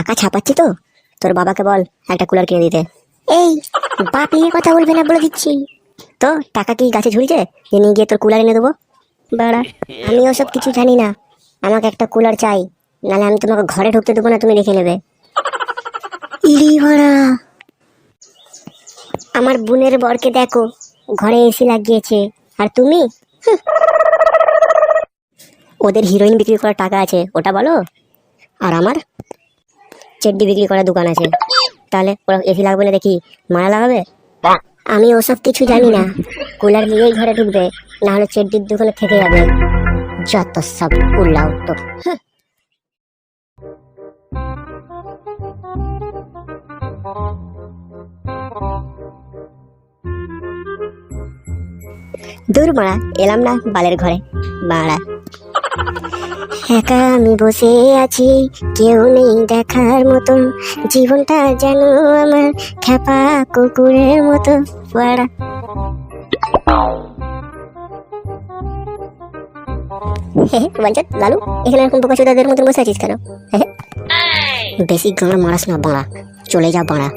টাকা ছাপাচ্ছি তো, তোর বাবাকে বল একটা কুলার কিনে দিতে। এই বাপ নিয়ে কথা বলবে না বলে দিচ্ছি। তো টাকা কি গাছে ঝুলছে যে নিয়ে গিয়ে তোর কুলার এনে দেবো? বাড়া, আমি ওসব কিছু জানি না, আমাকে একটা কুলার চাই, নাহলে আমি তোমাকে ঘরে ঢুকতে দেবো না, তুমি রেখে নেবে। ইরি ভাড়া, আমার বোনের বরকে দেখো, ঘরে এসি লাগিয়েছে, আর তুমি ওদের হিরোইন বিক্রি করার টাকা আছে ওটা বলো, আর আমার চেড্ডি বিক্রি করার দোকান আছে, তাহলে ওরা এসি লাগবে না দেখি মারা লাগাবে? আমি ওসব কিছু জানি না, কুলার নিয়েই ঘরে ঢুকবে, না হলে চেড্ডির দোকানে থেকে যাবে, যত সব উল্লাও তো। দূর মারা, এলাম না বালের ঘরে বাড়া। একা আমি বসে আছি, কেউ নেই দেখার মতো, জীবনটা যেন আমার খেপা কুকুরের মতো বাড়া। বাঞ্চাত লালু, এখানে এরকম বোকাচোদাদের মতন বসে আছিস কেন? বেশি গাঁড় মারাস না বাড়া, চলে যা বাড়া।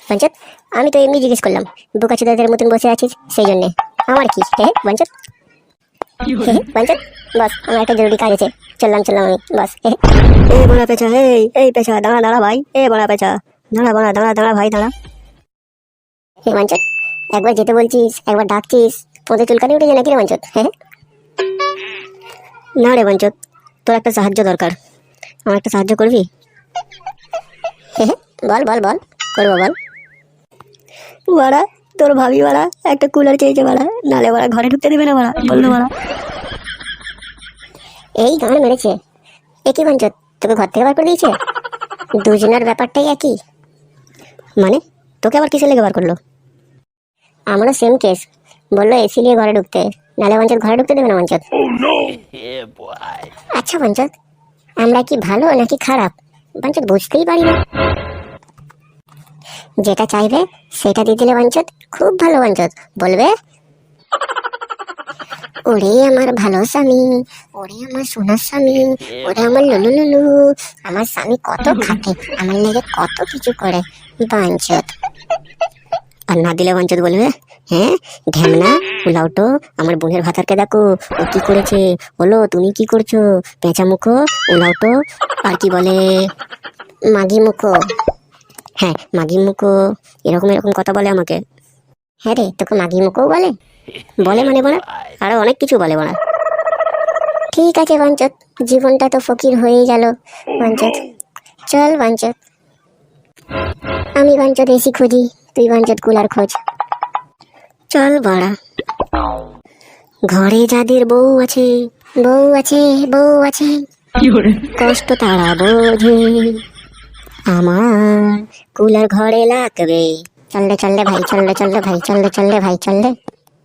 বাঞ্চাত, আমি তো এমনি জিজ্ঞেস করলাম, বোকাচোদাদের মতন বসে আছিস সেই জন্যে, আমার কি? বাঞ্চাত বাঞ্চাত, বাস আমার একটা জরুরি কাজ আছে, চললাম আমি বাস। এ বড়া পেঁচা, এই পেঁচা দাঁড়া দাঁড়া ভাই, এ বড়া পেঁচা দাঁড়া দাঁড়া দাঁড়া দাঁড়া ভাই দাঁড়া। বাঞ্চাত, একবার যেতে বলছিস, একবার ডাকছিস, পথে চুলকানি উঠে যায় নাকি রে বাঞ্চাত? না রে বাঞ্চাত, তোর একটা সাহায্য দরকার, আমার একটা সাহায্য করবি? বল বল বল, করবো বল। বাড়া, তোর ভাবি বাড়া একটা কুলার চেয়েছে বাড়া, নালে বাড়া ঘরে ঢুকতে দেবে না বাড়া, বললো বাড়া। এই গান মেরেছে, একই বাঞ্চাত, তোকে ঘর থেকে বার করে দিয়েছে? দুজনের ব্যাপারটাই একই মানে? তোকে আবার কিসে লেগে বার করলো? আমারও সেম কেস, বললো এসি নিয়ে ঘরে ঢুকতে, নালে বাঞ্চাত ঘরে ঢুকতে দেবে না বাঞ্চাত। আচ্ছা বাঞ্চাত, আমরা কি ভালো নাকি খারাপ বাঞ্চাত বুঝতেই পারি না। যেটা চাইবে সেটা দিয়ে দিলে বাঞ্চাত খুব ভালো বাঞ্চাত, বলবে ওরে আমার ভালো স্বামী, ওরে আমার সোনার স্বামী, ওরে আমার লুলু লুলু, আমার স্বামী কত খাটে, আমার লেগে কত কিছু করে বাঞ্চাত। আর না দিলে বাঞ্চাত বলবে, ঢ্যামনা উলাউটো, আমার বোনের ভাতারকে দেখো ও কি করেছে, বলো তুমি কি করছো, পেঁচা মুখো উলাউটো, আর কি বলে মাগি মুখো, মাগি মুখো, এরকম এরকম কথা বলে আমাকে। হ্যাঁ রে, তোকে মাগি মুখও বলে? বলে মানে বলা, আরো অনেক কিছু বলে বলা। ঠিক আছে বাঞ্চাত, জীবনটা তো ফকির হয়েই গেল বাঞ্চাত, চল বাঞ্চাত, আমি বাঞ্চাত এসি খুঁজি, তুই বাঞ্চাত কুলার খোঁজ। চল বাড়া। ঘরে যাদের বউ আছে, বউ আছে, বউ আছে, কষ্ট তারা বোঝে, আমার কুলার ঘরে লাগবে। চল রে ভাই, চল রে ভাই, চল রে ভাই, চল রে।